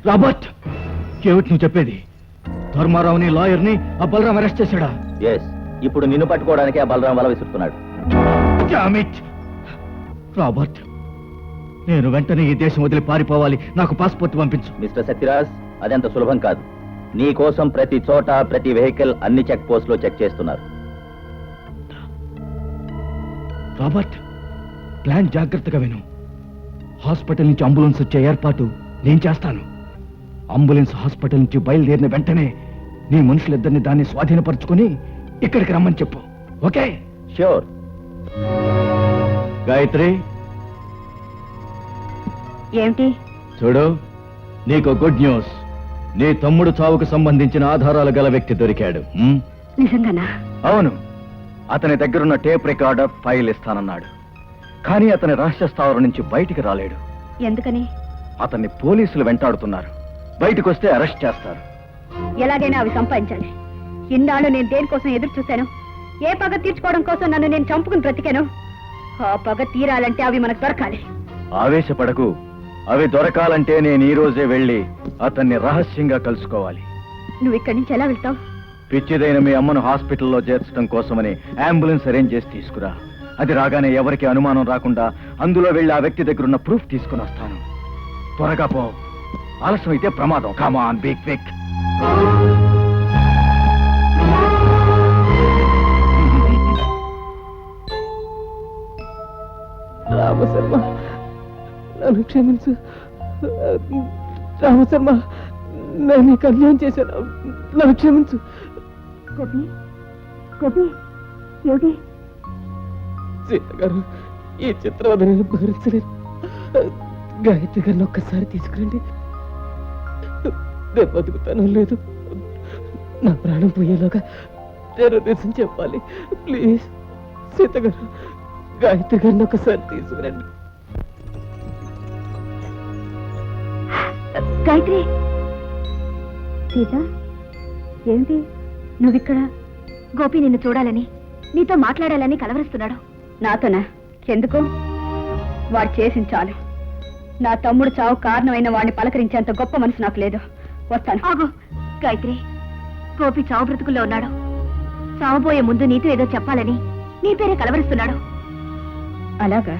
Robert, ఏమిటి నువ్వు చెప్పేది? ధర్మారావుని లాయర్ని ఆ బలరాం అరెస్ట్ చేశాడా? ఎస్, ఇప్పుడు నిన్ను పట్టుకోవడానికి ఆ బలరాం వల విసురుతున్నాడు. రాబర్ట్, నేను వెంటనే ఈ దేశం వదిలి పారిపోవాలి. నాకు పాస్పోర్ట్ పంపించు. మిస్టర్ సత్యరాజ్, అదెంత సులభం కాదు. నీ కోసం ప్రతి చోట, ప్రతి వెహికల్, అన్ని చెక్ పోస్ట్ లో చెక్ చేస్తున్నారు. రాబర్ట్, ప్లాన్ జాగ్రత్తగా విను. హాస్పిటల్ నుంచి అంబులెన్స్ వచ్చే ఏర్పాటు నేను చేస్తాను. అంబులెన్స్ హాస్పిటల్ నుంచి బయలుదేరిన వెంటనే నీ మనుషులిద్దరిని దాన్ని స్వాధీనపరుచుకుని ఇక్కడికి రమ్మని చెప్పు. ఓకే? ష్యూర్. గాయత్రి, ఏమిటి? చూడు, నీకు గుడ్ న్యూస్. నీ తమ్ముడు చావుకు సంబంధించిన ఆధారాలు గల వ్యక్తి దొరికాడు. నిజంగానా? అవును. అతని దగ్గరున్న టేప్ రికార్డర్ ఫైల్ ఇస్తానన్నాడు. కానీ అతని రహస్య స్థావరం నుంచి బయటికి రాలేడు. ఎందుకని? అతన్ని పోలీసులు వెంటాడుతున్నారు. బయటకు వస్తే అరెస్ట్ చేస్తారు. ఎలాగైనా అవి సంపాదించాలి. ఇన్నాళ్ళు నేను దేనికోసం ఎదురు చూశాను? ఏ పగ తీర్చుకోవడం కోసం నన్ను నేను చంపుకుని బ్రతికాను. ఆ పగ తీరాలంటే అవి మనకు దొరకాలి. ఆవేశపడకు. అవి దొరకాలంటే నేను ఈ రోజే వెళ్ళి అతన్ని రహస్యంగా కలుసుకోవాలి. నువ్వు ఇక్కడి నుంచి ఎలా వెళ్తావు? పిచ్చిదైన మీ అమ్మను హాస్పిటల్లో చేర్చడం కోసమని అంబులెన్స్ అరేంజ్ చేసి తీసుకురా. అది రాగానే ఎవరికి అనుమానం రాకుండా అందులో వెళ్ళి ఆ వ్యక్తి దగ్గర ఉన్న ప్రూఫ్ తీసుకుని వస్తాను. త్వరగా పో, ఆలస్యం అయితే ప్రమాదం. కమాన్, బీ క్విక్. రామశర్మ, నన్ను క్షమించు. రామశర్మ, నేను నీకు అన్యాయం చేశాను. నన్ను క్షమించు. సీత గారు, ఈ చిత్రవద నేను భరించలేదు. గాయత్రి గారిని ఒక్కసారి తీసుకురండి. నేను బతుకుతానో లేదు, నా ప్రాణం పోయేలోగా నేను నిజం చెప్పాలి. ప్లీజ్ సీత గారు, గాయత్రి గారిని ఒక్కసారి తీసుకురండి. గాయత్రి. సీత, ఏమిటి నువ్విక్కడ? గోపి నిన్ను చూడాలని, నీతో మాట్లాడాలని కలవరిస్తున్నాడు. నాతోనా? ఎందుకు? వాడు చేసింది చాలు. నా తమ్ముడు చావు కారణమైన వాడిని పలకరించేంత గొప్ప మనసు నాకు లేదు. వస్తాను. ఆగు గాయత్రి, గోపి చావు బ్రతుకుల్లో ఉన్నాడు. చావబోయే ముందు నీతో ఏదో చెప్పాలని నీ పేరే కలవరిస్తున్నాడు. అలాగా?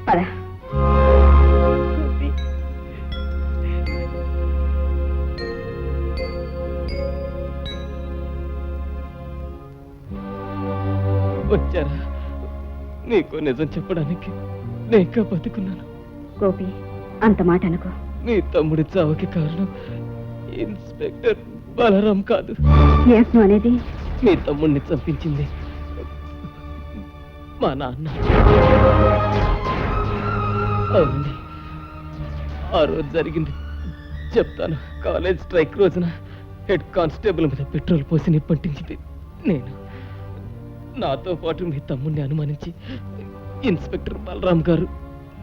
పద. వచ్చారా? నీకు నిజం చెప్పడానికి నేను బతుకున్నాను. గోపి, అంత మాట అనుకో. నీ తమ్ముడి చావుకి కారణం ఇన్స్పెక్టర్ బలరాం కాదు. ఏం అనేది? నీ తమ్ముడిని చంపించింది మా నాన్న. అవునండి, ఆ రోజు జరిగింది చెప్తాను. కాలేజ్ స్ట్రైక్ రోజున హెడ్ కానిస్టేబుల్ మీద పెట్రోల్ పోసి నిప్పంటించింది నేను. నాతో పాటు మీ తమ్ముడిని అనుమానించి ఇన్స్పెక్టర్ బలరాం గారు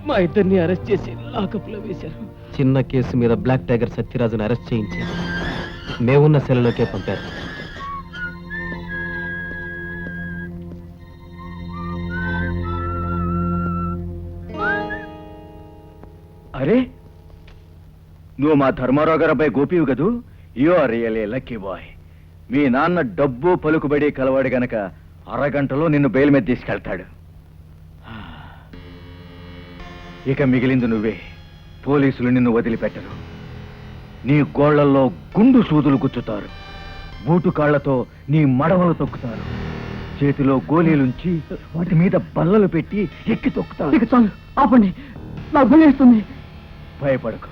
మా ఇద్దరిని అరెస్ట్ చేసి లాకప్లో వేశారు. చిన్న కేసు మీద బ్లాక్ టైగర్ సత్యరాజును అరెస్ట్ చేయించి మేమున్న సెలలోకే పంపారు. అరే, నువ్వు మా ధర్మారావు గారు అబ్బాయి గోపివు కదూ? You are really lucky boy. మీ నాన్న డబ్బు పలుకుబడి కలవాడు గనక అరగంటలో నిన్ను బెయిల్ మీద తీసుకెళ్తాడు. ఇక మిగిలింది నువ్వే. పోలీసులు నిన్ను వదిలిపెట్టరు. నీ గోళ్లల్లో గుండు సూదులు గుచ్చుతారు. బూటు కాళ్లతో నీ మడవలు తొక్కుతారు. చేతిలో గోళీలుంచి వాటి మీద బల్లలు పెట్టి ఎక్కి తొక్కుతారు. చాలు, ఆపండి, నాకు భయమేస్తుంది. భయపడకు.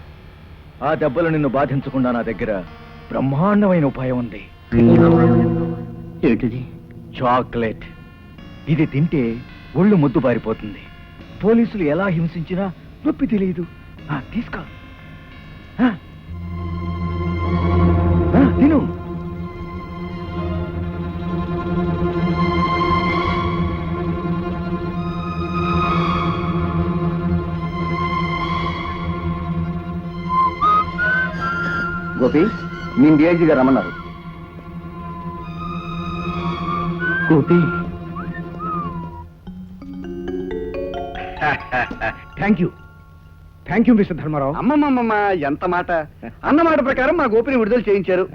ఆ దెబ్బలు నిన్ను బాధించకుండా నా దగ్గర బ్రహ్మాండమైన ఉపాయం ఉంది. ఏంటిది? చాక్లెట్. ఇది తింటే ఒళ్ళు ముద్దు పారిపోతుంది. పోలీసులు ఎలా హింసించినా నొప్పి తెలియదు. తీసుకో, తిను. గోపి, మీ డిఐజీ గారు రమ్మన్నారు. Gopi, thank you. Thank you mister Dharmarao. అమ్మమ్మమ్మ ఎంత మాట. అన్న మాట ప్రకారం మా గోపిని విడుదల చేయించారు.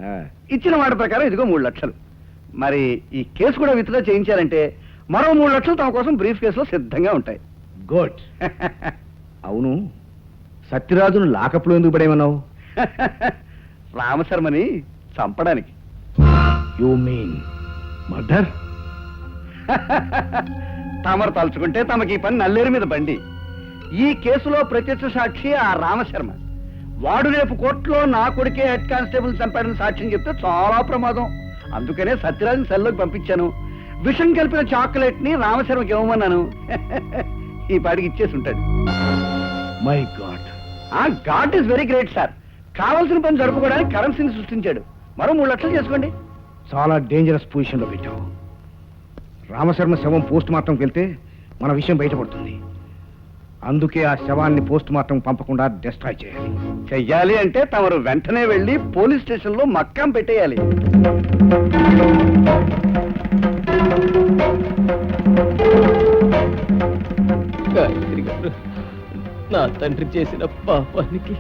ఇచ్చిన మాట ప్రకారం ఇదిగో 3 లక్షలు. మరి ఈ కేసు కూడా విత్డ్రా చేయించారంటే మరో 3 లక్షలు తమ కోసం బ్రీఫ్ కేసులో సిద్ధంగా ఉంటాయి. గుడ్. అవును, సత్యరాజును లాకప్లో ఎందుకు పడేమన్నావు? రామశర్మని చంపడానికి. You mean murder? తమరు తలుచుకుంటే తమకి ఈ పని నల్లేరు మీద బండి. ఈ కేసులో ప్రత్యక్ష సాక్షి ఆ రామశర్మ. వాడు రేపు కోర్టులో నా కొడుకే హెడ్ కానిస్టేబుల్ చంపాడని సాక్ష్యం చెప్తే చాలా ప్రమాదం. అందుకనే సత్యరాజుని సెల్లోకి పంపించాను. విషం కలిపిన చాక్లెట్ ని రామశర్మకి ఇవ్వమన్నాను. ఈ పాటికి ఇచ్చేసి ఉంటాడు. My god. ఆ god is very great sir. కావాల్సిన పని జరుపుకోవడానికి కరెన్సీని సృష్టించాడు. మరో 3 లక్షలు చేసుకోండి. చాలా డేంజరస్ పొజిషన్ లో పెట్టావు. రామశర్మ శవం పోస్ట్ మార్టంకి వెళ్తే మన విషయం బయటపడుతుంది. అందుకే ఆ శవాన్ని పోస్ట్ మార్టం పంపకుండా డిస్ట్రాయ్ చేయాలి. చెయ్యాలి అంటే తమరు వెంటనే వెళ్ళి పోలీస్ స్టేషన్ లో మక్కం పెట్టేయాలి. గాయత్రి గారు, నా తండ్రి చేసిన పాపానికి,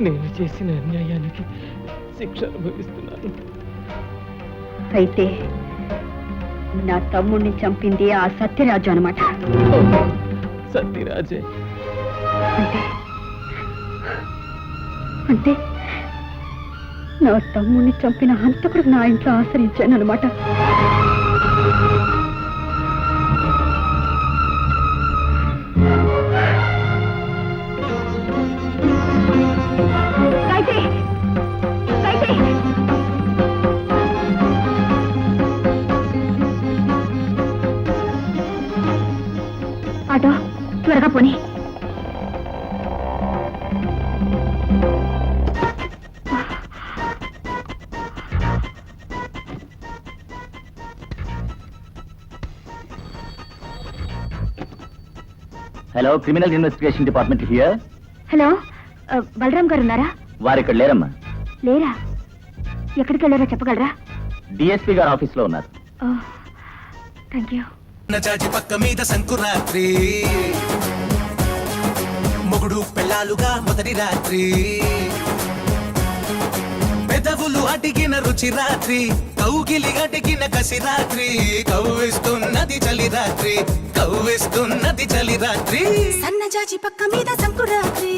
నేను చేసిన అన్యాయానికి శిక్ష అనుభవిస్తున్నాను. అయితే నా తమ్ముడిని చంపింది ఆ సత్యరాజు అనమాట. సత్యరాజే. అంటే అంటే నా తమ్ముడిని చంపిన హంతకుడు నా ఇంట్లో ఆశ్రయించాను అనమాట. ఆటో త్వరగా పోనీ. Hello, criminal investigation department here. Hello, Balram గారు ఉన్నారా? వారు ఇక్కడ లేరమ్మా. లేరా? ఎక్కడికి వెళ్ళారో చెప్పగలరా? డిఎస్పీ గారు ఆఫీస్లో ఉన్నారు. Thank you. చాచి పక్క మీద సంకురాత్రి, మొగుడు పెళ్ళాలుగా మొదటి రాత్రి, పెదవులు అడిగిన రుచి రాత్రి, కౌగిలి అడిగిన కసి రాత్రి, కవ్విస్తున్నది చలి రాత్రి, కవ్విస్తున్నది చలి రాత్రి. సన్నజాజి పక్క మీద సంకురాత్రి,